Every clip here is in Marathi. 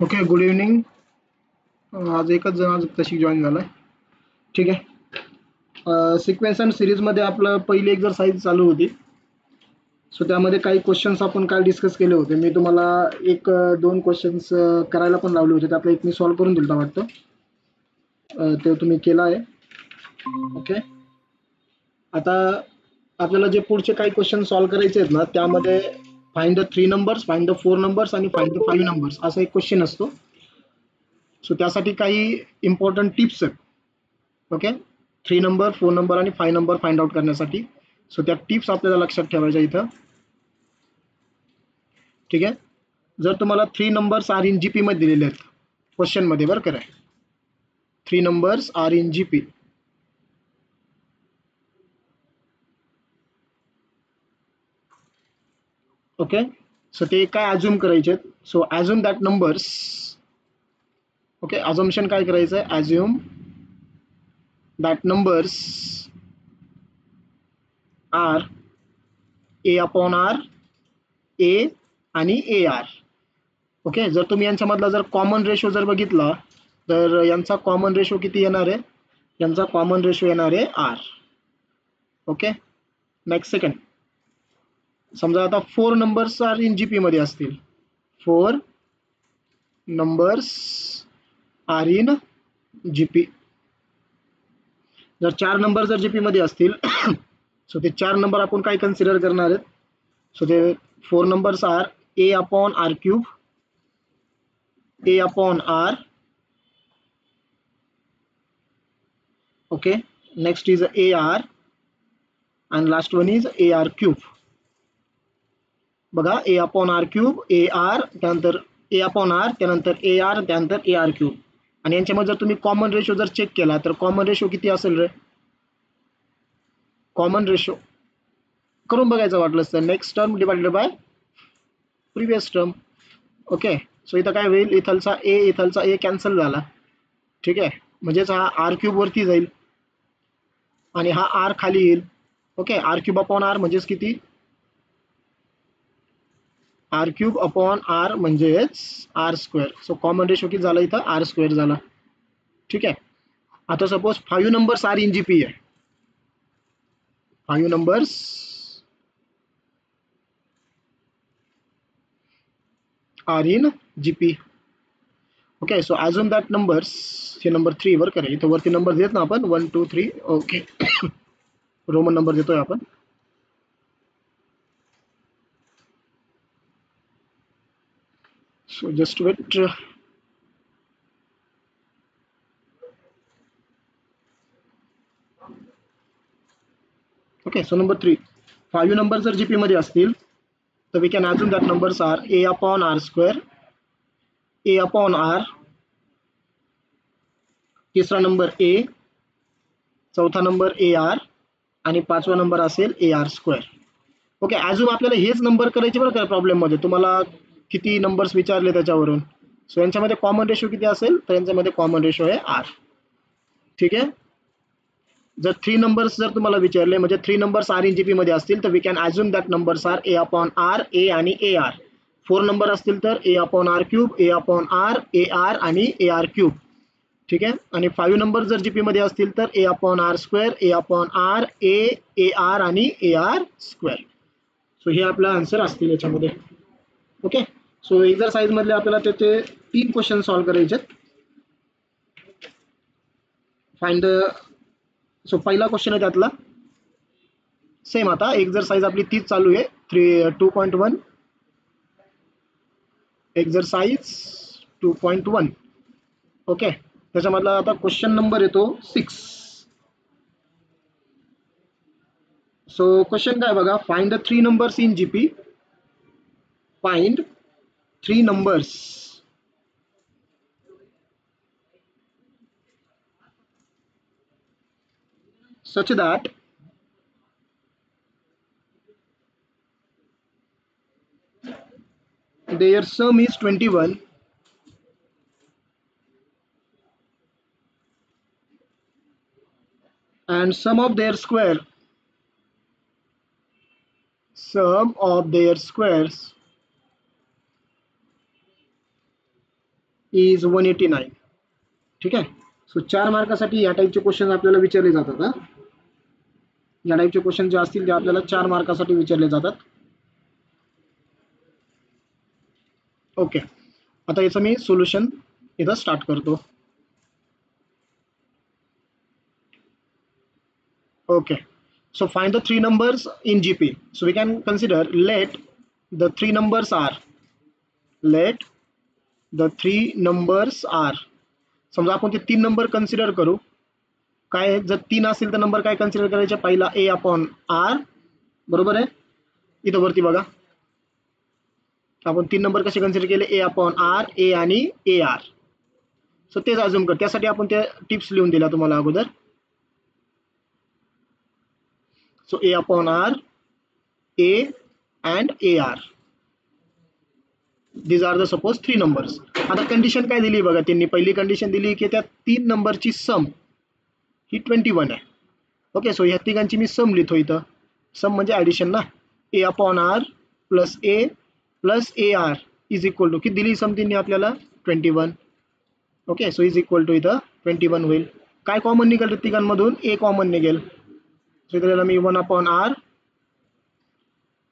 Okay, good evening. आज एकच जण आज तशी जॉईन झालाय. ठीक आहे. सिक्वेन्स अँड सिरीजमध्ये आपलं पहिली एक्झरसाइज चालू होती. सो त्यामध्ये काही क्वेश्चन्स आपण काल डिस्कस केले होते. मी तुम्हाला दोन क्वेश्चन्स करायला पण लावले होते. त्यातलं एक मी सॉल्व्ह करून दिलं वाटतं. ते तुम्ही केला आहे. ओके. आता आपल्याला जे पुढचे काही क्वेश्चन सॉल्व्ह करायचे आहेत ना, त्यामध्ये find the 3 numbers, find the 4 numbers आणि फाइंड द 5 नंबर्स असा एक क्वेश्चन असतो. सो त्यासाठी काही इम्पॉर्टंट टिप्स आहेत. ओके. 3 नंबर, 4 नंबर आणि 5 नंबर फाइंड आउट करण्यासाठी. सो त्या टिप्स आपल्याला लक्षात ठेवायच्या इथं. ठीक आहे. जर तुम्हाला 3 नंबर्स आर इन जीपी मध्ये दिलेले आहेत क्वेश्चन मध्ये, बरं करा. 3 numbers are in GP. Okay. So ते काय अज्युम करायचे. So assume that numbers. Okay. Assumption काय करायचं आहे, assume that numbers are a upon r, a आणि ए आर. ओके. जर तुम्ही यांच्यामधला जर कॉमन रेशो जर बघितला तर यांचा कॉमन रेशो किती येणार आहे, यांचा कॉमन रेशो येणार आहे आर. ओके. Next second. समजा आता 4 नंबर्स आर इन जीपी मध्ये असतील. 4 नंबर्स आर इन जीपी. जर 4 नंबर जर जीपी मध्ये असतील सो ते 4 नंबर आपण काय कन्सिडर करणार आहेत. सो ते 4 numbers are a upon r cube, a upon r. Okay. Next is a r and last one is a r cube. बघा, a upon r cube, a r, त्यानंतर ए अपॉन आर, त्यानंतर ए आर, त्यानंतर ए आर क्यूब. आणि यांच्यामध्ये जर तुम्ही कॉमन रेशो जर चेक केला तर कॉमन रेशो किती असेल रे, कॉमन रेशो करून बघायचं वाटलं तर next term divided by previous term. Okay. So इथं काय होईल, इथलचा ए कॅन्सल झाला. ठीक आहे. म्हणजेच हा आर क्यूब वरती जाईल आणि हा आर खाली येईल. Okay. R cube upon r म्हणजेच किती, आर क्यूब अपॉन आर म्हणजेच r square. So common ratio किती झाला इथं, आर स्क्वेअर झाला. ठीक आहे. आता suppose 5 numbers are in GP आहे. 5 numbers are in GP. Okay. So अजून दॅट नंबर्स, हे नंबर 3 वर करा. इथं वरती नंबर देत ना आपण 1 2 3. ओके. रोमन नंबर देतोय आपण. So just wait. Okay, so number 3. 5 numbers जर जीपी मध्ये असतील तर we can assume that numbers are a upon r square, a upon r, तिसरा नंबर a, चौथा नंबर ए आर आणि पाचवा नंबर असेल ए आर स्क्वेअर. ओके. अजून आपल्याला हेच नंबर करायचे बरं का प्रॉब्लेम मध्ये. तुम्हाला किती नंबर्स विचारले त्याच्यावरून. सो यांच्यामध्ये कॉमन रेशो किती असेल तर यांच्यामध्ये कॉमन रेशो आहे आर. ठीक आहे. जर 3 नंबर्स जर तुम्हाला विचारले म्हणजे 3 नंबर्स आर इन जीपी मध्ये असतील तर we can assume that numbers are a upon r, a आणि ए आर. 4 नंबर असतील तर a upon r cube, a upon r, a r आणि ए आर क्यूब. ठीक आहे. आणि 5 नंबर जर जीपी मध्ये असतील तर a upon r square, a upon r, a r आणि ए आर स्क्वेअर. सो हे आपला आन्सर असतील याच्यामध्ये. ओके. सो एक्झरसाइज मधले आपल्याला त्याचे 3 क्वेश्चन सॉल्व्ह करायचे. फाइंड. सो पहिला क्वेश्चन आहे त्यातला सेम. आता एक्झरसाइज आपली तीच चालू आहे. 2.1 एक्झरसाइज 2.1. ओके. त्याच्यामधला आता क्वेश्चन नंबर येतो 6. सो क्वेश्चन काय बघा, find the 3 numbers in GP. Find 3 numbers such that their sum is 21 and sum of their square sum of their squares is 189. ठीक आहे. सो 4 मार्कासाठी या टाईपचे क्वेश्चन आपल्याला विचारले जातात. या टाईपचे क्वेश्चन जे असतील ते आपल्याला 4 मार्कासाठी विचारले जातात. ओके, आता याचं मी सोल्युशन इथं स्टार्ट करतो. Okay, so find the three numbers in GP. So we can consider let the three numbers are. समजा आपण ते 3 नंबर कन्सिडर करू. काय जर 3 असेल तर नंबर काय कन्सिडर करायचे? पहिला a अपॉन r, बरोबर आहे. इथं वरती बघा आपण 3 नंबर कसे कन्सिडर केले? a अपॉन r, a आणि ar. सो तेच अज्युम कर. त्यासाठी आपण ते टिप्स लिहून दिल्या तुम्हाला अगोदर. So a upon r, a and ar. These are the suppose 3 numbers. आता कंडिशन काय दिली बघा त्यांनी. पहिली कंडिशन दिली की त्या 3 नंबरची सम ही 21 आहे. ओके, सो ह्या तिघांची मी सम लिहितो इथं. सम म्हणजे ॲडिशन ना. a upon r plus a plus ar is equal to किती दिली सम त्यांनी आपल्याला? 21. Okay, so is equal to इथं 21 होईल. काय कॉमन निघेल तिघांमधून? a कॉमन निघेल. सो इथं मी 1 अपॉन r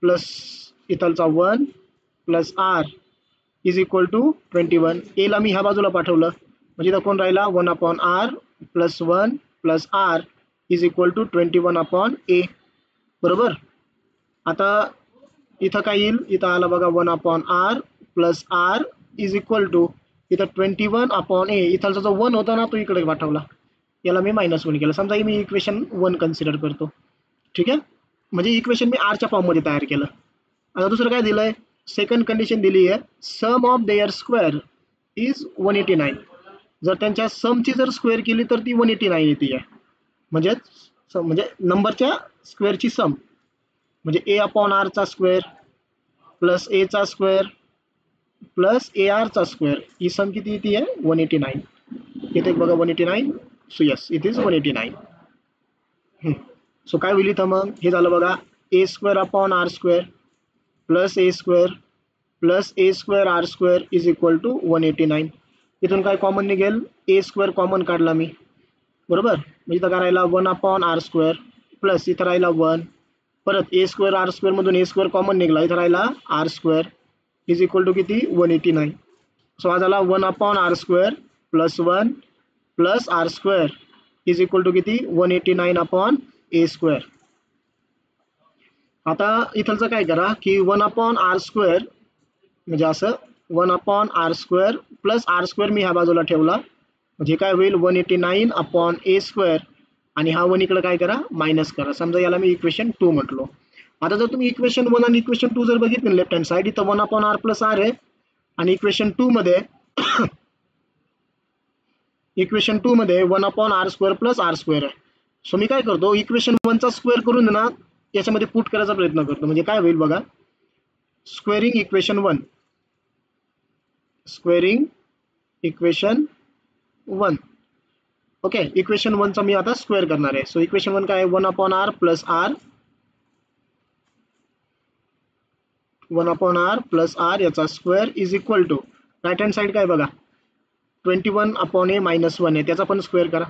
प्लस इथलचा 1 plus r is equal to 21. A ला मी ह्या बाजूला पाठवलं म्हणजे इथं कोण राहिला? 1 upon r plus 1 plus r is equal to 21 upon a. बरोबर. आता इथं काय येईल? इथं आला बघा 1 upon r plus r is equal to इथं 21 अपॉन a. इथलचा जो 1 होता ना तो इकडे पाठवला. याला मी -1 केलं. समजा मी इक्वेशन 1 कन्सिडर करतो. ठीक आहे, म्हणजे इक्वेशन मी आरच्या फॉर्ममध्ये तयार केलं. आता दुसरं काय दिलंय? सेकंड कंडिशन दिली आहे सम ऑफ देअर स्क्वेअर इज 189. जर त्यांच्या समची जर स्क्वेअर केली तर ती 189 येते आहे. म्हणजे नंबरच्या स्क्वेअरची सम म्हणजे a अपॉन r चा स्क्वेअर प्लस a चा स्क्वेअर प्लस ar चा स्क्वेअर ही सम किती येते आहे? 189. इथे बघा 189. So yes, it is 189. So काय होईल इथं मग? हे झालं बघा a square upon r square plus a square plus a square r square is equal to 189. इथून काय कॉमन निघेल? a स्क्वेअर कॉमन काढला मी, बरोबर. म्हणजे इथं काय राहिला? 1 अपॉन r स्क्वेअर प्लस इथं राहिला 1, परत a स्क्वेअर r स्क्वेअर मधून a स्क्वेअर कॉमन निघाला, इथं राहिला r square is equal to किती? 189. सो हा झाला 1 upon r square plus 1 plus r square is equal to किती? 189 अपॉन a स्क्वेअर. आता इथलचं काय करा की 1 अपॉन r स्क्वेअर म्हणजे असं 1 upon r square plus r square मी ह्या बाजूला ठेवला म्हणजे काय होईल? 189 अपॉन a स्क्वेअर आणि हा 1 इकडे काय करा? मायनस करा. समजा याला मी इक्वेशन 2 म्हटलो. आता जर तुम्ही इक्वेशन 1 आणि इक्वेशन 2 जर बघितलं लेफ्ट हँड साईड, इथं 1 अपॉन r प्लस r आहे आणि इक्वेशन 2 मध्ये 1 upon r square plus r square आहे. सो मी काय करतो? इक्वेशन 1 चा स्क्वेअर करून ना याच्यामध्ये पुट करायचा प्रयत्न करतो. म्हणजे काय होईल बघा, squaring equation 1, squaring equation 1. Okay, equation 1 चा मी आता स्क्वेअर करणार आहे. सो इक्वेशन 1 काय आहे? 1 upon r plus r, 1 upon r plus r याचा square is equal to right hand side काय बघा 21 अपॉन a मायनस 1 आहे, त्याचा पण स्क्वेअर करा.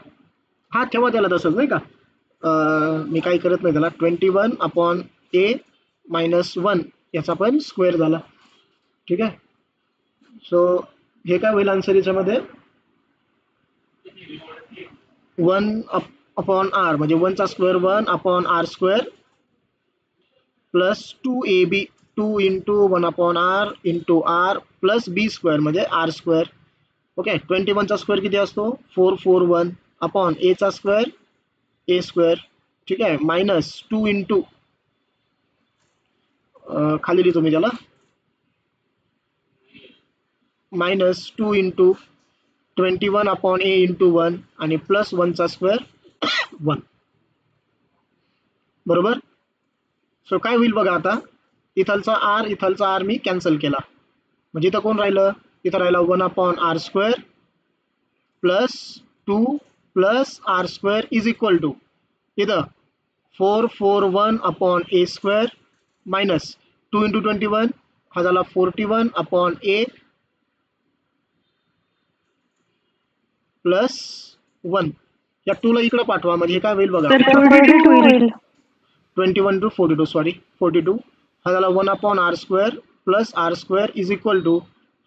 हा ठेवा त्याला तसंच, नाही का. मी काही करत नाही त्याला. 21 अपॉन a मायनस 1 याचा पण स्क्वेअर झाला. ठीक आहे. सो हे काय होईल आन्सर याच्यामध्ये? 1 अपॉन r म्हणजे 1 चा square 1 upon r square plus 2ab 2 into 1 upon r into r plus b square म्हणजे r स्क्वेअर. ओके, 21 चा स्क्वेअर किती असतो? 441 अपॉन a चा स्क्वेअर a स्क्वेअर. ठीक आहे, मायनस 2 इंटू खाली लिहितो मी त्याला minus 2 into 21 upon a into 1 आणि प्लस 1 चा स्क्वेअर 1. बरोबर. सो काय होईल बघा आता, इथलचा r मी कॅन्सल केला म्हणजे इथं कोण राहिलं? इथं राहिला 1 upon r square plus 2 plus r square is equal to इथं 441 upon a square minus 2 into 21 हा झाला 41 अपॉन ए प्लस 1. या 2 ला इकडे पाठवा म्हणजे हे काय होईल बघा 21 टू 42 सॉरी 42 हा झाला 1 upon r square plus r square is equal to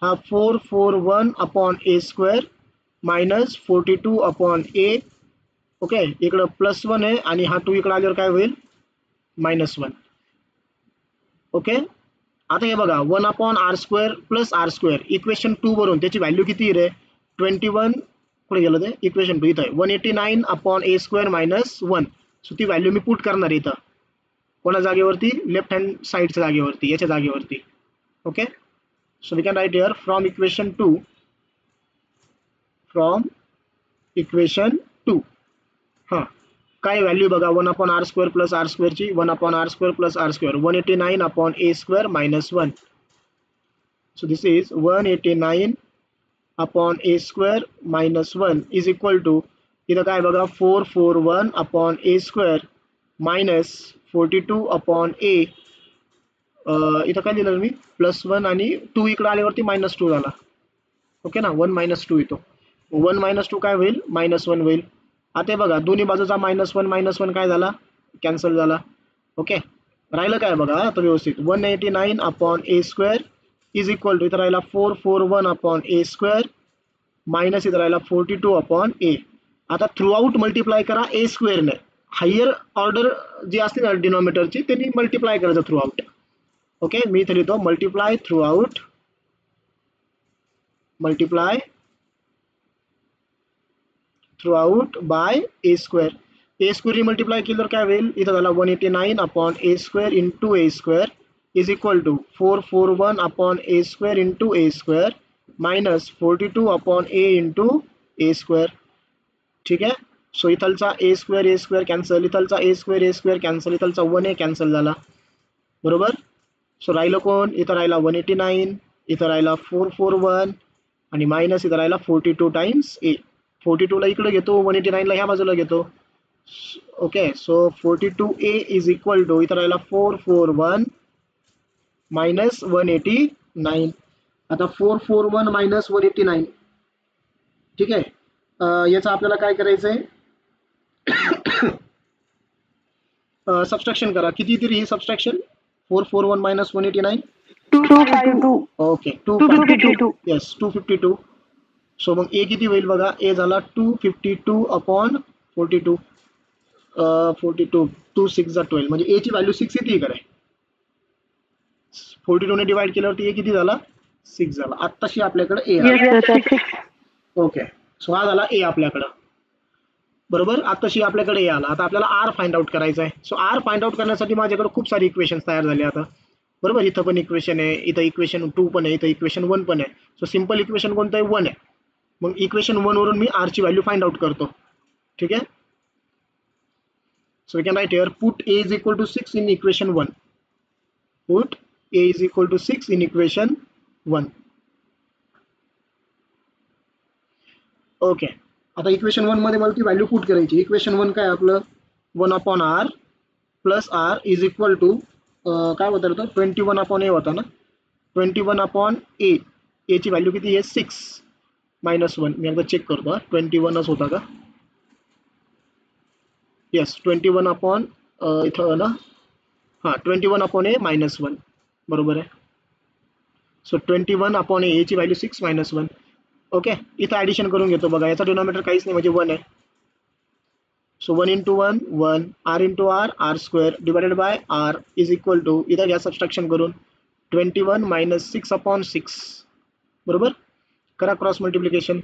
हा 441 upon a square minus 42 upon a. Okay इकडं प्लस 1 आहे आणि हा 2 इकडे आल्यावर काय होईल -1. ओके आता हे बघा 1 upon r square plus r square equation 2 वरून त्याची व्हॅल्यू किती रे 21 कुठे गेलं ते इक्वेशन 2 इथं 189 upon a square minus 1. So ती व्हॅल्यू मी पुट करणार इथं कोणा जागेवरती लेफ्ट हँड साईडच्या जागेवरती याच्या जागेवरती. Okay so we can write here from equation 2 हां काय व्हॅल्यू बघा 1 upon r square plus r स्क्वेअरची 1 upon r square plus r square 189 upon a square minus 1. So this is 189 upon a square minus 1 is equal to इथं काय बघा 441 upon a square minus 42 upon a इथं काय दिलं मी +1 आणि 2 इकडे आल्यावरती -2 झाला. ओके ना 1 - 2 येतो 1 - 2 काय होईल -1 होईल. आता बघा दोन्ही बाजूचा -1 काय झाला कॅन्सल झाला. ओके राहिलं काय बघा आता व्यवस्थित 189 upon a square is equal to इथं राहिला 441 अपॉन ए स्क्वेअर मायनस इथं राहिला 42 अपॉन ए. आता थ्रू आउट मल्टिप्लाय करा ए स्क्वेअरने हायर ऑर्डर जी असते ना डिनॉमिनेटरची त्यांनी मल्टिप्लाय करायचं थ्रू आउट. ओके मी इथे लिहितो multiply through out by a square. A square multiply केल्यावर काय होईल इथं झाला 189 upon a square into a square is equal to 441 upon a square into a square minus 42 upon a into a square. ठीक आहे सो इथलचा ए स्क्वेअर कॅन्सल इथलचा ए स्क्वेअर कॅन्सल इथलचा 1a कॅन्सल झाला बरोबर. सो राहिलं कोण इथं राहिला 189 इथं राहिला 441 आणि मायनस इथं राहिला 42 टाइम्स ए. 42 ला इकडे घेतो 189 ला ह्या बाजूला घेतो. Okay so 42a is equal to इथं राहिला 441 मायनस 189. आता 441 मायनस 189 ठीक आहे याचं आपल्याला काय करायचंय सबस्ट्रॅक्शन करा किती तरी ही subtraction 441 minus 189 252. Okay 252. Yes 252. So मग ए किती होईल बघा ए झाला 252 अपॉन 42 42 2 6 12 म्हणजे ए ची व्हॅल्यू 6 येते इकडे 42 ने डिवाइड केल्यावरती ए किती झाला 6 झाला. आत्ताशी आपल्याकडे ए आला. ओके सो हा झाला ए आपल्याकडं बरोबर. आत्ताशी आपल्याकडे ए आला. आता आपल्याला आर फाइंड आउट करायचं आहे. सो आर फाइंड आउट करण्यासाठी माझ्याकडे खूप सारी इक्वेशन तयार झाली आता बरोबर. इथं पण इक्वेशन आहे इथं इक्वेशन 2 पण आहे इथं इक्वेशन 1 पण आहे. सो सिंपल इक्वेशन कोणतं आहे 1 आहे. मग इक्वेशन 1 वरून मी आर ची व्हॅल्यू फाइंड आउट करतो. ठीक आहे so we can write here put a is equal to 6 in equation 1 put a is equal to 6 in equation 1. Okay आता इक्वेशन 1 मध्ये मला ती व्हॅल्यू पुट करायची. इक्वेशन 1 काय आपलं 1 upon r plus r is equal to काय होतं 21 अपॉन ए होता ना 21 अपॉन ए ची व्हॅल्यू किती आहे 6 -1. मी एकदा चेक करतो 21च होता का येस 21 अपॉन इथं ना हां 21 अपॉन ए -1 बरोबर आहे. सो 21 अपॉन ए ची व्हॅल्यू 6 -1. ओके इथं ॲडिशन करून घेतो बघा याचा डिनॉमिनेटर काहीच नाही म्हणजे 1 आहे. So 1 into 1 1 r into r square divided by r is equal to इथं घ्या सबस्ट्रॅक्शन करून 21 मायनस 6 अपॉन 6 बरोबर. करा cross multiplication.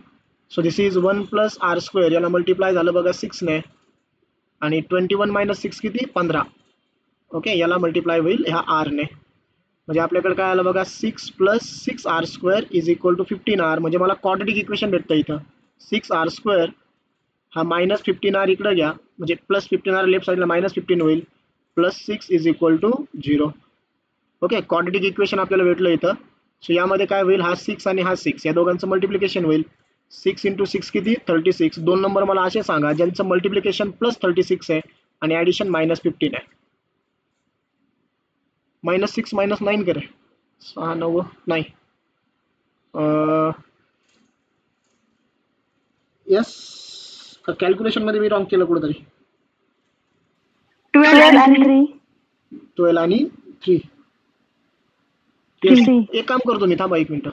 So this is 1 plus r square याला मल्टिप्लाय झालं बघा 6 ने आणि 21 मायनस 6 किती 15. ओके याला मल्टिप्लाय होईल ह्या आर ने म्हणजे आपल्याकडे काय आलं बघा 6 plus 6 r square is equal to 15 r म्हणजे मला क्वाड्रेटिक इक्वेशन भेटतं इथं 6 आर स्क्वेअर हा -15 आर इकडे घ्या म्हणजे +15 आर लेफ्ट साईडला -15 होईल +6 is equal to 0. Okay quadratic equation आपल्याला भेटलं इथं. सो यामध्ये काय होईल हा 6 आणि हा 6 या दोघांचं मल्टिप्लिकेशन होईल 6 इंटू 6 किती 36. 2 नंबर मला असे सांगा ज्यांचं मल्टिप्लिकेशन +36 आहे आणि ॲडिशन -15 आहे. -6 -9 करे 6 9 नाही यस कॅल्क्युलेशन मध्ये मी रॉंग केलं कुठेतरी 12 and 3. 12 आणि 3 येस 3. एक काम करतो मी थांबा एक मिनिट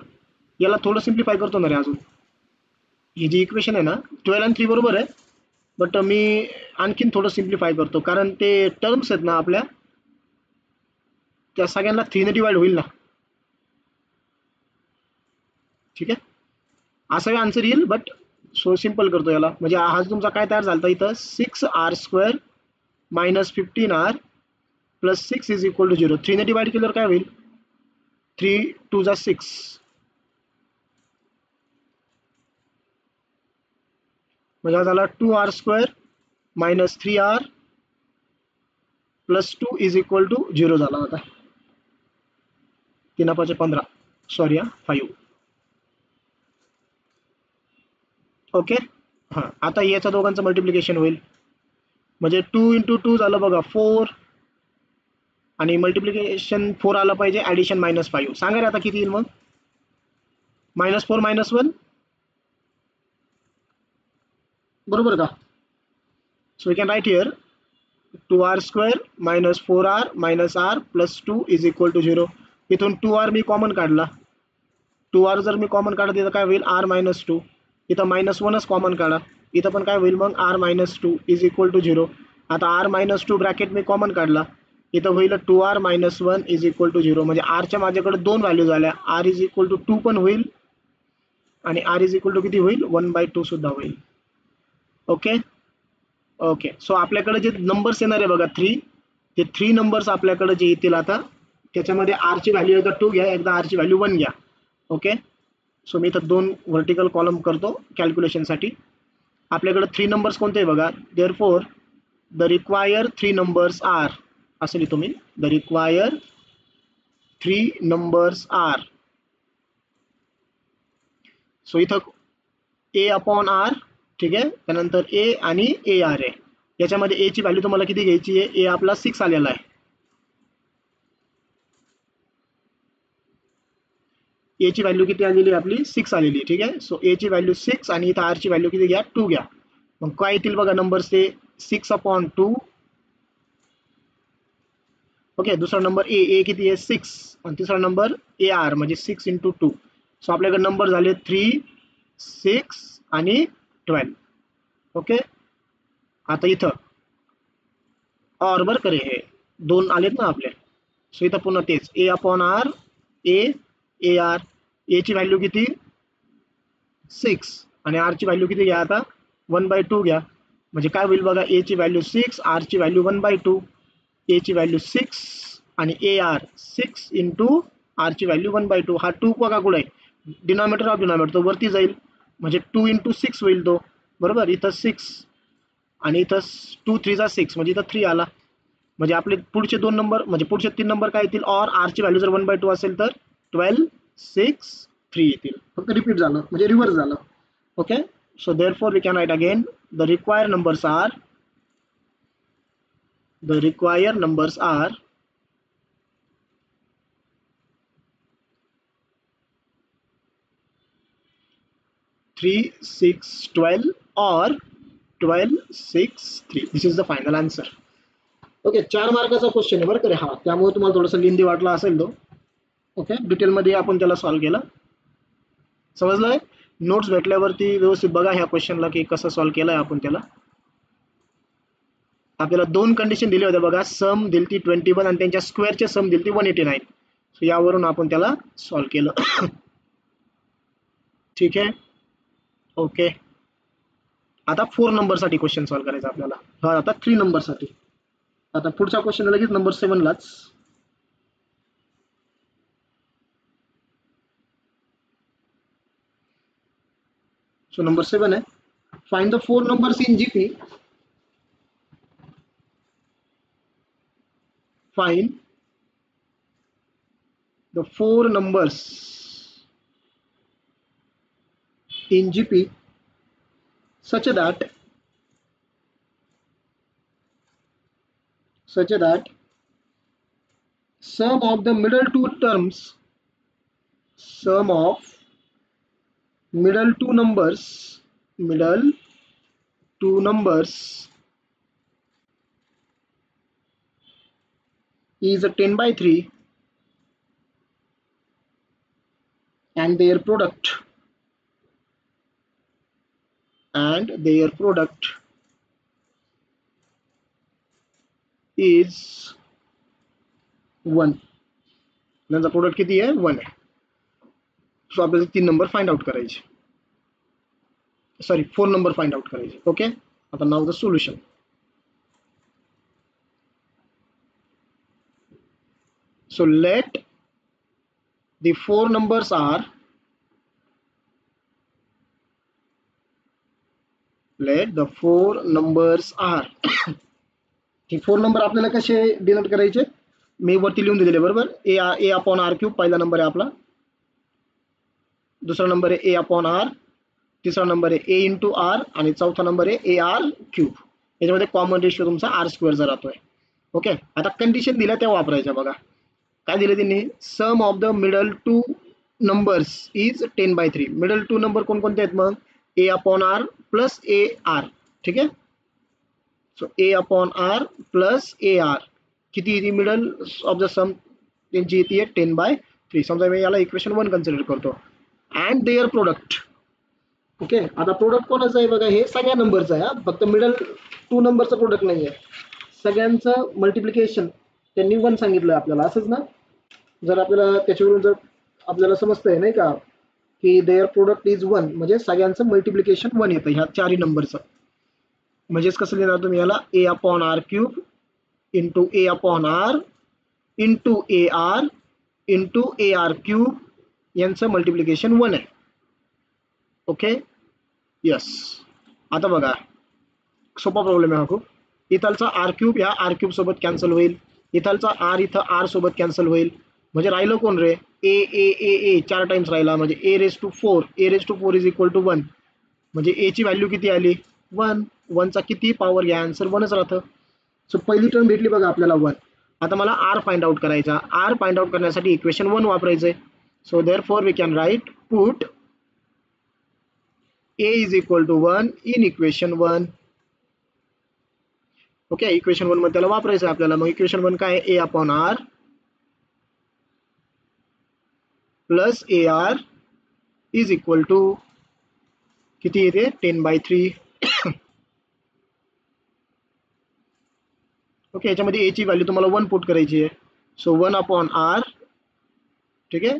याला थोडं सिम्प्लिफाय करतो ना रे अजून ही जी इक्वेशन आहे ना 12 आणि 3 बरोबर आहे बट मी आणखीन थोडं सिम्प्लिफाय करतो कारण ते टर्म्स आहेत ना आपल्या त्या सगळ्यांना 3 ने डिवाइड होईल ना ठीक आहे असा आन्सर येईल बट सो सिम्पल करतो याला म्हणजे हा तुमचा काय तयार झाला इथं 6r² -15r plus 6 is equal to 0 3 ने डिवाइड केल्यावर काय होईल 3 2 जा 6 म्हणजे हा झाला 2r² -3r plus 2 is equal to 0 झाला आता 3 5 15 सॉरी 5 ओके हां आता याच्या दोघांचं मल्टिप्लिकेशन होईल म्हणजे 2 × 2 झालं बघा 4 आणि मल्टिप्लिकेशन 4 आलं पाहिजे ॲडिशन -5 सांगा रे आता किती येईल मग -4 -1 बरोबर का so we can write here 2r² -4r -r plus 2 is equal to 0 इथून 2r मी कॉमन काढला 2r जर मी कॉमन काढत तर काय होईल r -2 इथं -1च कॉमन काढा इथं पण काय होईल मग r -2 इज इक्वल टू 0 आता r -2 ब्रॅकेट मी कॉमन काढला इथं होईल 2r -1 इज इक्वल टू 0 म्हणजे r च्या माझ्याकडे दोन व्हॅल्यू झाल्या r इज इक्वल टू 2 पण होईल आणि r इज इक्वल टू किती होईल 1/2 सुद्धा होईल ओके ओके सो आपल्याकडे जे नंबर्स येणार आहे बघा 3 ते 3 नंबर्स आपल्याकडे जे येतील आता त्याच्यामध्ये r ची व्हॅल्यू एकदा 2 घ्या एकदा r ची व्हॅल्यू 1 घ्या ओके सो मी इथं 2 व्हर्टिकल कॉलम करतो कॅल्क्युलेशनसाठी आपल्याकडे 3 नंबर्स कोणते आहे बघा therefore the required 3 numbers are असं लिहितो मी the required 3 numbers are so इथं a/r ठीक आहे त्यानंतर a आणि ar आहे याच्यामध्ये a ची व्हॅल्यू तुम्हाला किती घ्यायची आहे a आपला 6 आलेला आहे a ची व्हॅल्यू किती आलेली आहे आपली 6 आलेली आहे ठीक आहे सो a ची व्हॅल्यू 6 आणि इथं r ची व्हॅल्यू किती घ्या 2 घ्या मग काय येतील बघा नंबर्स ते 6/2 ओके दुसरा नंबर a किती आहे 6 आणि तिसरा नंबर ar म्हणजे 6 × 2 सो आपल्याकडे नंबर झाले 3 6 आणि 12 ओके आता इथं और बर करे हे दोन आलेत ना आपले सो इथं पुन्हा तेच a/r a ar a ची व्हॅल्यू किती 6 आणि r ची व्हॅल्यू किती घ्या आता 1/2 घ्या म्हणजे काय होईल बघा a ची व्हॅल्यू 6 r ची व्हॅल्यू 1/2 a ची व्हॅल्यू 6 आणि ar 6 × r ची व्हॅल्यू 1/2 हा 2 बघा कुठे आहे डिनॉमिनेटर ऑफ डिनॉमिनेटर तो वरती जाईल म्हणजे 2 × 6 होईल तो बरोबर इथं 6 आणि इथं 2 3 जा 6 म्हणजे इथं 3 आला म्हणजे आपले पुढचे दोन नंबर म्हणजे पुढचे 3 नंबर काय येतील और r ची व्हॅल्यू जर 1/2 असेल तर 12 6 3 येतील फक्त रिपीट झालं म्हणजे रिव्हर्स झालं okay so therefore we can write again the required numbers are the required numbers are 3 6 12 or 12 6 3 this is the final answer okay 4 मार्काचा क्वेश्चन आहे बरं का रे हा त्यामुळे तुम्हाला थोडंसं लेंदी वाटला असेल तो ओके डिटेलमध्ये आपण त्याला सॉल्व्ह केलं समजलंय नोट्स भेटल्यावरती व्यवस्थित बघा ह्या क्वेश्चनला की कसं सॉल्व्ह केलंय आपण त्याला आपल्याला दोन कंडिशन दिले होते बघा सम दिलती 21 आणि त्यांच्या स्क्वेअरचे सम दिलती 189 सो यावरून आपण त्याला सॉल्व्ह केलं ठीक आहे ओके आता 4 नंबर साठी क्वेश्चन सॉल्व्ह करायचा आपल्याला हा आता 3 नंबर साठी आता पुढचा क्वेश्चन लगेच नंबर 7 लाच सो नंबर 7 आहे find the 4 numbers in GP find the 4 numbers in GP such that sum of the middle two terms, sum of middle two numbers is a 10 by 3 and their product is 1. त्यांचा प्रोडक्ट किती आहे 1 आहे. सो आपल्याला 3 नंबर फाइंड आउट करायचे, सॉरी 4 नंबर फाइंड आउट करायचे. ओके, आता नाव the solution. So let the four numbers are हे 4 नंबर आपल्याला कसे डिनोट करायचे, मी वरती लिहून दिलेले बरोबर. ए अपॉन आर क्यूब पहिला नंबर आहे आपला, दुसरा नंबर आहे ए अपॉन आर, तिसरा नंबर आहे ए इंटू आर आणि चौथा नंबर आहे ए आर क्यूब. याच्यामध्ये कॉमन रेशियो तुमचा आर स्क्वेअर राहतोय. ओके, आता कंडिशन दिल्या त्या वापरायच्या. बघा काय दिलं त्यांनी, sum of the middle two numbers is 10 by 3. Middle two number कोणकोणते आहेत मग, a upon r plus a R. ठीक आहे, so a upon r plus a r किती येते मिडल ऑफ द सम त्यांची येते 10 by 3. समजा मी याला इक्वेशन 1 कन्सिडर करतो. And there product. ओके, आता प्रोडक्ट कोणाचं आहे बघा, हे सगळ्या नंबरचं आहे, फक्त मिडल टू नंबरचं प्रोडक्ट नाही आहे. सगळ्यांचं मल्टिप्लिकेशन त्यांनी 1 सांगितलं आपल्याला, असंच ना. जर आपल्याला त्याच्यावरून जर आपल्याला समजतंय नाही का की देअर प्रोडक्ट इज 1, म्हणजे सगळ्यांचं मल्टिप्लिकेशन 1 येतं ह्या चारही नंबरचं. म्हणजेच कसं लिहिणार तुम्ही याला, a upon r cube into a upon r into a r cube यांचं मल्टिप्लिकेशन 1 आहे. Okay, yes. आता बघा सोपा प्रॉब्लेम आहे हा खूप. इथलचा आर क्यूब या आर क्यूब सोबत कॅन्सल होईल, इथलचा आर इथं आर सोबत कॅन्सल होईल. म्हणजे राहिलं कोण रे, ए ए ए ए 4 टाइम्स राहिला, म्हणजे a raise to 4 is equal to 1. म्हणजे ए ची व्हॅल्यू किती आली 1. 1चा किती पॉवर घ्या, आन्सर 1च राहतं. सो पहिली टर्म भेटली बघा आपल्याला 1. आता मला आर फाइंड आउट करायचा. आर फाइंड आउट करण्यासाठी इक्वेशन 1 वापरायचंय. So therefore we can write put a is equal to 1 in equation 1. Okay, equation 1 मध्ये त्याला वापरायचं आपल्याला. मग इक्वेशन 1 काय, a upon r plus a r is equal to किती येते 10 by 3. ओके, याच्यामध्ये a ची व्हॅल्यू तुम्हाला 1 पुट करायची आहे. सो 1 अपॉन आर, ठीक आहे,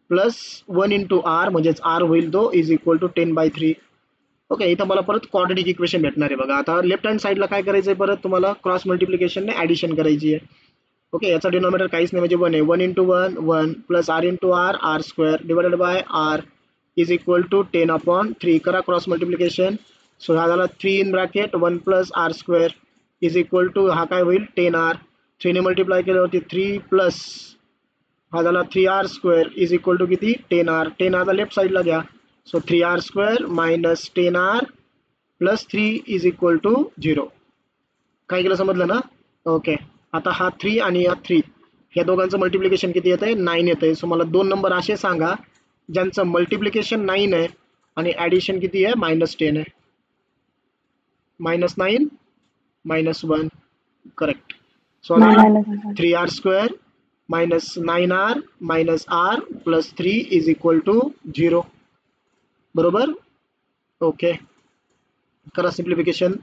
प्लस 1 इंटू आर म्हणजेच आर होईल तो is equal to 10 by 3. Okay, इथं मला परत क्वाड्रेटिक इक्वेशन भेटणार आहे बघा. आता लेफ्ट हँड साईडला काय करायचं आहे, परत तुम्हाला क्रॉस मल्टिप्लिकेशनने ॲडिशन करायची आहे. ओके, याचा डिनॉमिनेटर काहीच नाही म्हणजे 1 आहे. 1 into 1 1 plus r into r r square divided by r is equal to 10 upon 3. करा क्रॉस मल्टिप्लिकेशन. सो हा झाला 3 in bracket 1 plus r square is equal to हा काय होईल 10r. 3 ने मल्टिप्लाय केल्यावरती 3 प्लस हा झाला 3r square is equal to किती 10r. 10r लेफ्ट साईडला घ्या. So 3r square minus 10r plus 3 is equal to 0. काय केलं समजलं ना. ओके, आता हा 3 आणि हा 3 ह्या दोघांचं मल्टिप्लिकेशन किती येत आहे 9 येत आहे. सो मला 2 नंबर असे सांगा ज्यांचं मल्टिप्लिकेशन 9 आहे आणि ॲडिशन किती आहे -10 आहे. -9 -1 correct. So 3r square minus 9r minus r plus 3 is equal to 0. बरोबर. ओके, करा सिम्प्लिफिकेशन.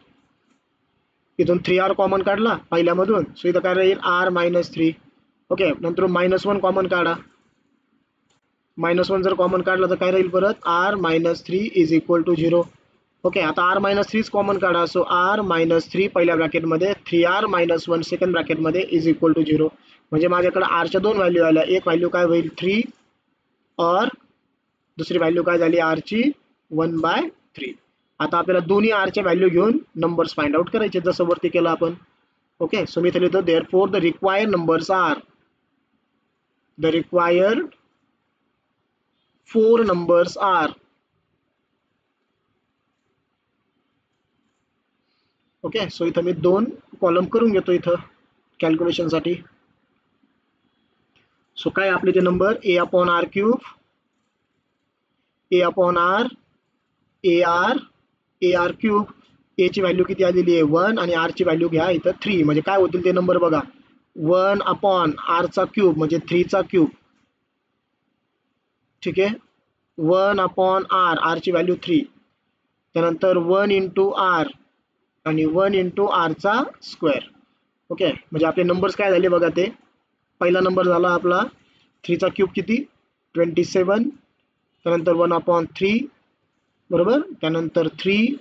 इथून 3r कॉमन काढला पहिल्यामधून, सो इथं काय राहील r -3. ओके, नंतर -1 कॉमन काढा. -1 जर कॉमन काढला तर काय राहील परत r -3 is equal to 0. Okay, आता r -3 कॉमन काढा. सो r -3 पहिल्या ब्रॅकेटमध्ये 3r -1 सेकंड ब्रॅकेटमध्ये इज इक्वल टू 0. म्हणजे माझ्याकडे r च्या 2 व्हॅल्यू आल्या. एक व्हॅल्यू काय होईल 3 और दुसरी व्हॅल्यू काय झाली r ची 1/3. आता आपल्याला दोन्ही r च्या व्हॅल्यू घेऊन नंबर्स फाइंड आउट करायचे जसं वरती केलं आपण. ओके, सो मी इथे लिहितो therefore the required numbers are, the required 4 numbers are. Okay, so इथं मी 2 कॉलम करून घेतो इथं कॅल्क्युलेशनसाठी. सो काय आपले ते number a upon r cube, a upon r, a r cube. A ची व्हॅल्यू किती आलेली आहे 1 आणि आर ची व्हॅल्यू घ्या इथं 3. म्हणजे काय होतील ते नंबर बघा, 1 अपॉन आर चा क्यूब म्हणजे 3 चा क्यूब. ठीक आहे, 1 अपॉन आर, आर ची व्हॅल्यू 3. त्यानंतर 1 इंटू आर आणि 1 इंटू आर चा स्क्वेअर. ओके, म्हणजे आपले नंबर्स काय झाले बघा. ते पहिला नंबर झाला आपला 3 चा क्यूब किती 27, त्यानंतर 1 अपॉन 3 बरोबर, त्यानंतर 3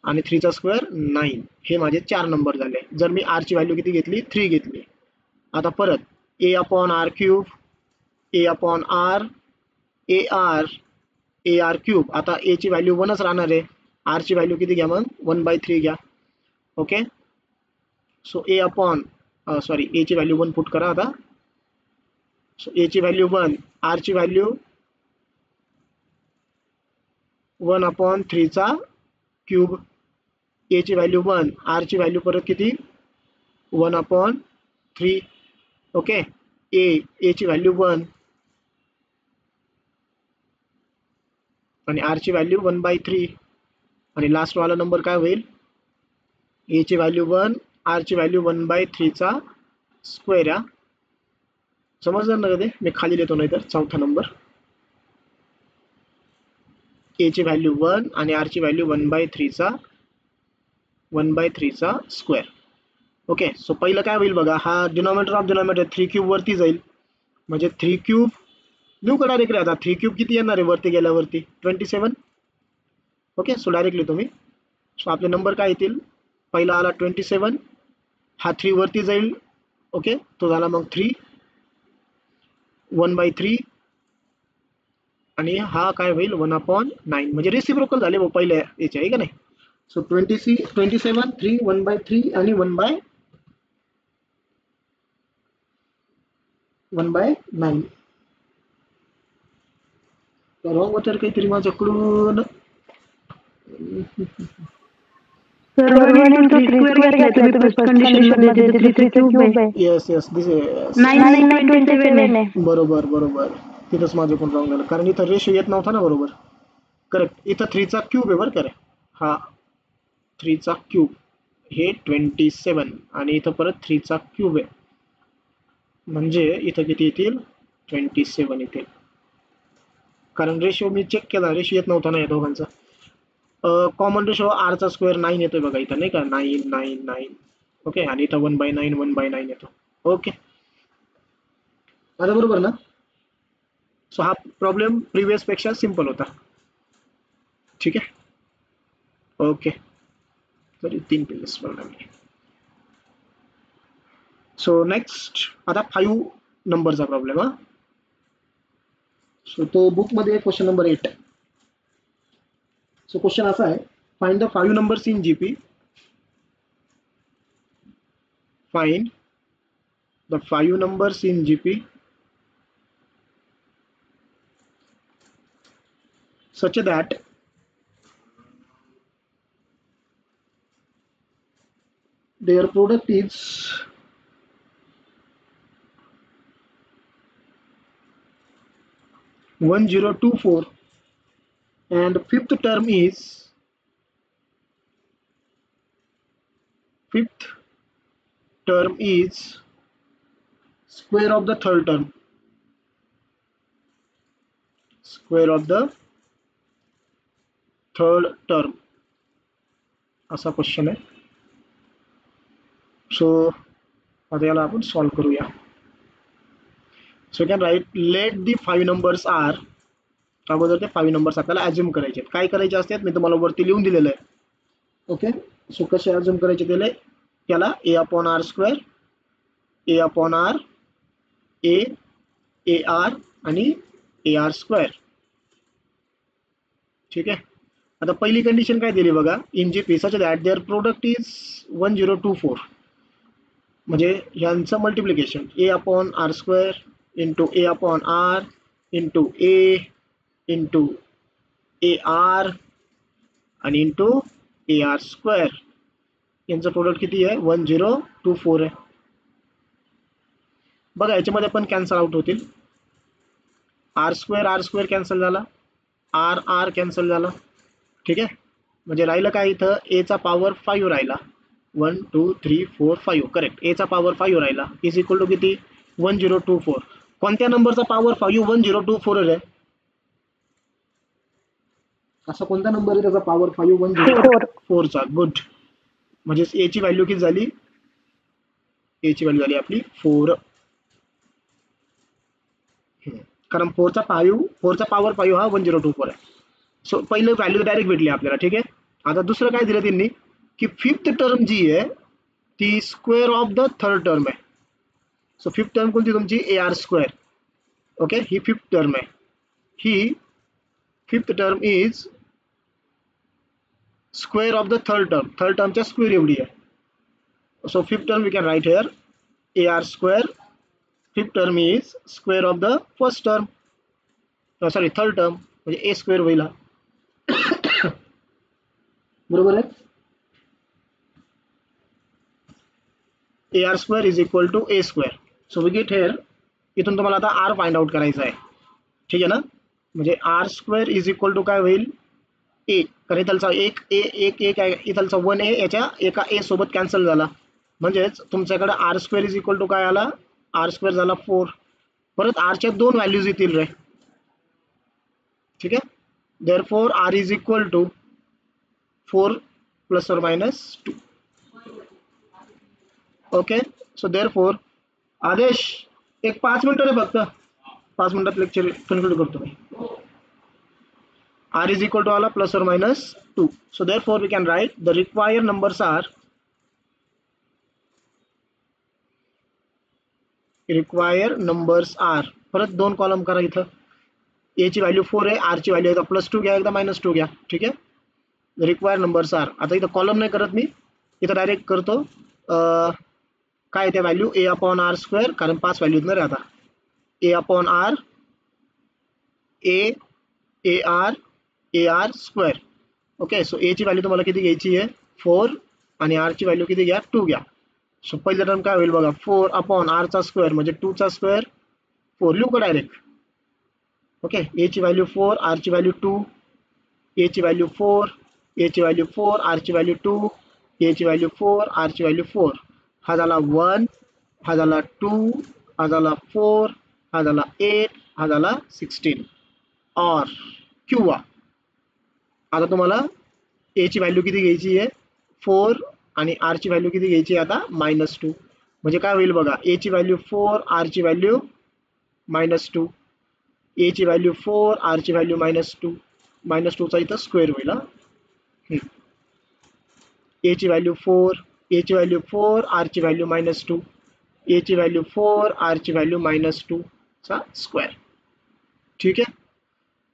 आणि 3 चा स्क्वेअर 9. हे माझे 4 नंबर झाले. जर मी आर ची व्हॅल्यू किती घेतली 3 घेतली. आता परत a upon r cube, a upon r, a r cube. आता ए ची व्हॅल्यू 1च राहणार आहे, आर ची व्हॅल्यू किती घ्या मग 1/3 घ्या. Okay, so a upon sorry ए ची व्हॅल्यू 1 पुट करा आता. सो ए ची व्हॅल्यू 1, आर ची व्हॅल्यू 1 अपॉन 3 चा क्यूब. ए ची व्हॅल्यू 1, आर ची व्हॅल्यू परत किती 1 अपॉन 3. ओके, ए ची व्हॅल्यू 1 आणि आर ची व्हॅल्यू 1/3. आणि लास्ट वाला नंबर काय होईल, ए ची व्हॅल्यू 1, आर ची व्हॅल्यू 1/3 चा स्क्वेअर. या समजलं ना कधी, मी खाली लिहितो नाही तर चौथा नंबर. ए ची व्हॅल्यू 1 आणि आर ची व्हॅल्यू 1/3 चा स्क्वेअर. ओके, सो पहिलं काय होईल बघा, हा डिनॉमिनेटर ऑफ डिनॉमिनेटर 3 क्यूब वरती जाईल. म्हणजे 3 क्यूब लिहू का डायरेक्टली. आता 3 क्यूब किती येणार आहे वरती गेल्यावरती 27. ओके, सो डायरेक्टली तुम्ही, सो आपले नंबर काय येतील, पहिला आला 27, हा 3 वरती जाईल. ओके, तो झाला मग 3 1/3 आणि हा काय होईल 1 अपॉन 9. म्हणजे रेसिप्रोकल झाले पहिल्या याचे आहे का नाही. सो 27 3 1/3 आणि 1/9. रॉंग होतं काहीतरी माझ्याकडून. सर 1 इंटू 3 स्क्वेअर घेतलं तुम्ही फर्स्ट कंडिशन मध्ये, ते 3 चा क्यूब आहे. येस येस, दिस 9 आहे. बरोबर बरोबर, तिथंच माझ्याकडून रॉंग झालं, कारण इथं रेशो येत नव्हता ना. बरोबर, करेक्ट. इथं 3 चा क्यूब आहे बरं का रे. हा 3 चा क्यूब हे 27 आणि इथं परत 3 चा क्यूब आहे, म्हणजे इथं किती येतील 27 येतील. कारण रेशो मी चेक केला, रेशो येत नव्हता ना या दोघांचा. कॉमन रेशो आर चा स्क्वेअर 9 येतोय बघा इथं नाही का, 9 9 9. ओके, आणि इथं 1/9 1/9 येतो. ओके, आता बरोबर ना. सो हा प्रॉब्लेम प्रिव्हियस पेक्षा सिंपल होता. ठीक आहे, ओके. तरी 3 पेजेस बनवले. सो नेक्स्ट आता 5 नंबरचा प्रॉब्लेम. हा, सो तो बुक मध्ये क्वेश्चन नंबर 8. सो क्वेश्चन असा आहे, find the 5 numbers in GP. Find the 5 numbers in GP such that their product is 1024 and fifth term is square of the third term. Square of the third term असा क्वेश्चन आहे. सो आता याला आपण सॉल्व करूया. So can write let the 5 numbers are. अगोदर ते 5 numbers आपल्याला ॲज्युम करायचे आहेत. काय करायचे असतात मी तुम्हाला वरती लिहून दिलेलं आहे. ओके, सो कसे ॲज्युम करायचे त्याला a upon r square, a upon r, a r आणि ए आर स्क्वेअर. ठीक आहे, आता पहिली कंडिशन काय दिली बघा, in GP such that their product is 1024. म्हणजे यांचं multiplication a upon r square into a upon r into a r आणि इंटू ए आर स्क्वेअर. यांचं प्रोडक्ट किती आहे 1024 आहे. बघा याच्यामध्ये पण कॅन्सल आउट होतील. आर स्क्वेअर कॅन्सल झाला, आर आर कॅन्सल झाला. ठीक आहे, म्हणजे राहिलं काय इथं एचा पॉवर 5 राहिला. 1 2 3 4 5 करेक्ट. एचा पॉवर 5 राहिला इज इक्वल टू किती 1024. कोणत्या नंबरचा पॉवर 5 1024 आहे? असा कोणता नंबर आहे त्याचा पॉवर 5 1024 चा? गुड. म्हणजे ए ची व्हॅल्यू किती झाली? ए ची व्हॅल्यू झाली आपली 4. कारण 4 चा पॉवर 5 हा 1024 आहे. सो पहिले व्हॅल्यू डायरेक्ट भेटली आपल्याला. ठीक आहे, आता दुसरं काय दिलं त्यांनी की फिफ्थ टर्म जी आहे ती square of the third term आहे. सो फिफ्थ टर्म कोणती तुमची ए आर स्क्वेअर. ओके, ही फिफ्थ टर्म आहे. ही fifth term is square of the third टर्मच्या स्क्वेअर एवढी आहे. So fifth term we can write here a r square. Fifth term is square of the first term, sorry third term, म्हणजे ए स्क्वेअर होईल. बरोबर आहे. A r square is equal to a square. So we get here. इथून तुम्हाला आता आर फाइंड आउट करायचा आहे. ठीक आहे ना, म्हणजे r square is equal to काय होईल ए. कारण इथलचा एक ए एक एक आहे, इथलचा 1 ए याच्या एका ए सोबत कॅन्सल झाला. म्हणजेच तुमच्याकडे r square is equal to काय आला? आर स्क्वेअर झाला 4. परत आरच्या 2 व्हॅल्यूज येतील रे. ठीक आहे, therefore r is equal to 4 plus or minus 2. Okay, so therefore आदेश एक 5 मिनिटं रे, फक्त 5 मिनिटात लेक्चर कन्क्लूड करतो मी. r is equal to आला plus or minus 2. So therefore we can write the required numbers are परत 2 कॉलम करा. इथं a ची व्हॅल्यू 4 आहे, r ची व्हॅल्यू एकदा +2 घ्या एकदा -2 घ्या. ठीक आहे, रिक्वायर्ड नंबर्स आर. आता इथं कॉलम नाही करत मी, इथं डायरेक्ट करतो काय त्या value a upon r square, कारण 5 व्हॅल्यूज नाही आता. a upon r a r square. Okay, so a ची व्हॅल्यू तुम्हाला किती घ्यायची आहे 4 आणि आर ची व्हॅल्यू किती घ्या 2 घ्या. सो पहिलं टर्म काय होईल बघा 4 अपॉन आर चा स्क्वेअर म्हणजे 2 चा स्क्वेअर 4 लिहू का डायरेक्ट. ओके, ए ची व्हॅल्यू 4 आर ची व्हॅल्यू 2, ए ची व्हॅल्यू 4 ए ची व्हॅल्यू 4 आर ची व्हॅल्यू 2, ए ची व्हॅल्यू 4 आर ची व्हॅल्यू 4. हा झाला 1, हा झाला 2, हा झाला 4, हा झाला 8, हा झाला 16. और किंवा आता तुम्हाला ए ची व्हॅल्यू किती घ्यायची आहे 4 आणि आर ची व्हॅल्यू किती घ्यायची आहे आता -2. म्हणजे काय होईल बघा ए ची व्हॅल्यू 4 आर ची व्हॅल्यू -2, ए ची व्हॅल्यू 4 आर ची व्हॅल्यू -2, -2 चा इथं स्क्वेअर होईल. ए ची व्हॅल्यू 4 ए ची व्हॅल्यू 4 आर ची व्हॅल्यू -2, ए ची व्हॅल्यू 4 आर ची व्हॅल्यू -2 चा स्क्वेअर. ठीक आहे,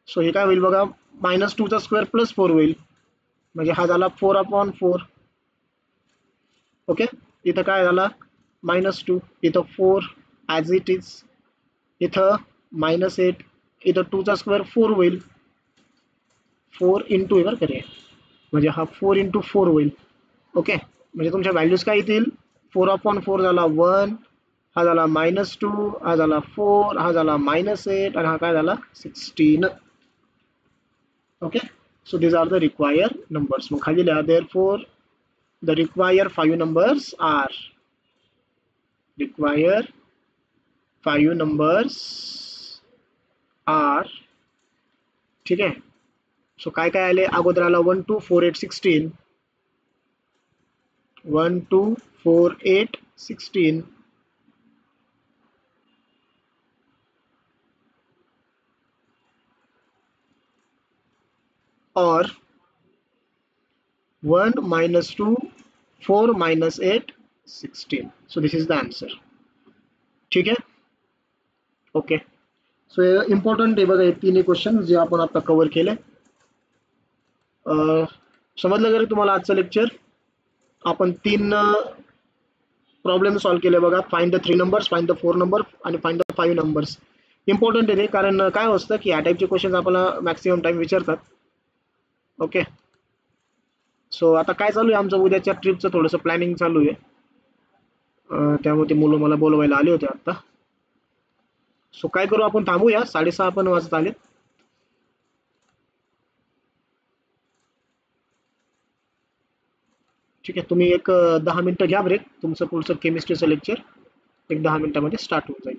सो हे काय होईल बघा -2 चा स्क्वेअर +4 होईल, म्हणजे हा झाला 4 अपॉन 4. ओके, इथं काय झाला -2, इथं 4 ॲज इट इज, इथं -8, इथं 2 चा स्क्वेअर 4 होईल, 4 इंटू बरं का रे, म्हणजे हा 4 इंटू 4 होईल. ओके, म्हणजे तुमच्या व्हॅल्यूज काय येतील 4 अपॉन 4 झाला 1, हा झाला -2, हा झाला 4, हा झाला -8 आणि हा काय झाला 16. Okay, so these are the required numbers. मग खाली लिहा therefore the required 5 numbers are ठीक आहे. सो काय काय आले अगोदर आला 1 2 4 8 16, 1 2 4 8 16, और 1 -2 4 -8 16. So this is the answer. ठीक आहे. ओके, सो इम्पॉर्टंट आहे बघा हे तिन्ही क्वेश्चन जे आपण आता कव्हर केले. समजलं का रे तुम्हाला आजचं लेक्चर? आपण 3 प्रॉब्लेम सॉल्व्ह केले बघा. Find the 3 numbers, find the 4 number आणि फाइंड द 5 नंबर्स. इम्पॉर्टंट आहे ते, कारण काय असतं की या टाईपचे क्वेश्चन आपल्याला मॅक्सिमम टाइम विचारतात. ओके, सो आता काय चालू आहे आमचं उद्याच्या ट्रिपचं थोडंसं प्लॅनिंग चालू आहे. त्यामुळे ते मुलं मला बोलवायला आले होते आता. सो काय करू आपण, थांबूया, 6:30 पण वाजत आले. ठीक आहे, तुम्ही एक 10 मिनिटं घ्या ब्रेक, तुमचं पुढचं केमिस्ट्रीचं लेक्चर एक 10 मिनिटामध्ये स्टार्ट होऊन जाईल.